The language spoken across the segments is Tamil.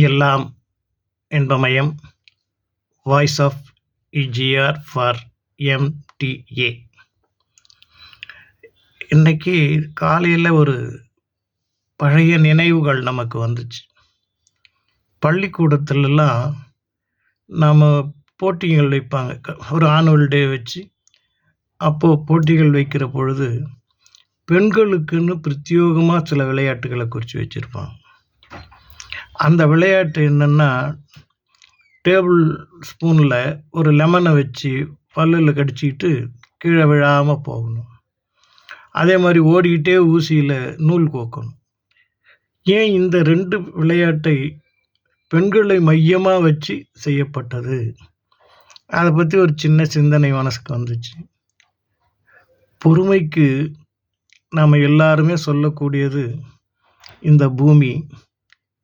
எல்லாம் இன்பமயம். Voice of EGR for MTA. இன்னைக்கு காலையில் ஒரு பழைய நினைவுகள் நமக்கு வந்துச்சு. பள்ளிக்கூடத்துலலாம் நாம் போட்டிகள் வைப்பாங்க. ஒரு ஆனுவல் டே வச்சு அப்போது போட்டிகள் வைக்கிற பொழுது பெண்களுக்குன்னு பிரத்யேகமாக சில விளையாட்டுகளை குறித்து வச்சுருப்பாங்க. அந்த விளையாட்டு என்னென்னா, டேபிள் ஸ்பூனில் ஒரு லெமனை வச்சு பல்லில் கடிச்சிக்கிட்டு கீழே விழாமல் போகணும். அதே மாதிரி ஓடிக்கிட்டே ஊசியில் நூல் கோக்கணும். ஏன் இந்த 2 விளையாட்டை பெண்களை மையமாக வச்சு செய்யப்பட்டது? அதை பற்றி ஒரு சின்ன சிந்தனை மனசுக்கு வந்துச்சு. பொறுமைக்கு நாம் எல்லாருமே சொல்லக்கூடியது இந்த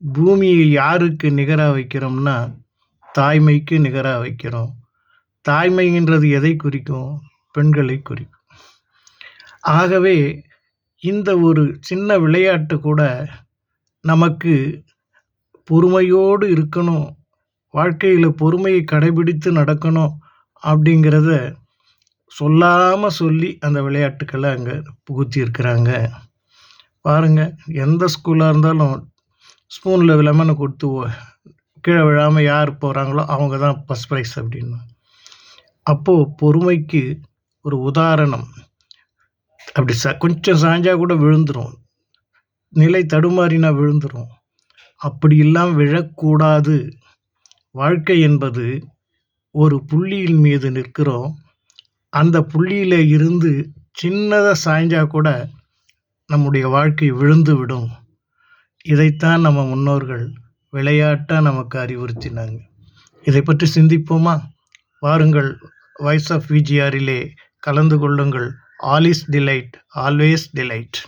பூமியை யாருக்கு நிகராக வைக்கிறோம்னா தாய்மைக்கு நிகராக வைக்கிறோம். தாய்மைன்றது எதை குறிக்கும்? பெண்களை குறிக்கும். ஆகவே இந்த ஒரு சின்ன விளையாட்டு கூட நமக்கு பொறுமையோடு இருக்கணும், வாழ்க்கையில் பொறுமையை கடைபிடித்து நடக்கணும் அப்படிங்கிறத சொல்லாமல் சொல்லி அந்த விளையாட்டுக்களை அங்கே புகுத்தி இருக்கிறாங்க. பாருங்கள், எந்த ஸ்கூலாக இருந்தாலும் ஸ்பூனில் லெமனை கொடுத்து கீழே விழாமல் யார் போகிறாங்களோ அவங்க தான் ஃபஸ்ட் ப்ரைஸ் அப்படின்னு. அப்போது பொறுமைக்கு ஒரு உதாரணம். அப்படி கொஞ்சம் சாஞ்சா கூட விழுந்துடும், நிலை தடுமாறினா விழுந்துடும். அப்படி இல்லாமல் விழக்கூடாது. வாழ்க்கை என்பது ஒரு புள்ளியின் மீது நிற்கிறோம். அந்த புள்ளியில் இருந்து சின்னதாக சாய்ஞ்சா கூட நம்முடைய வாழ்க்கை விழுந்து விடும். இதைத்தான் நம்ம முன்னோர்கள் விளையாட்டாக நமக்கு அறிவுறுத்தினாங்க. இதை பற்றி சிந்திப்போமா? வாருங்கள், வாய்ஸ் ஆஃப் விஜிஆரிலே கலந்து கொள்ளுங்கள். All is delight, always delight.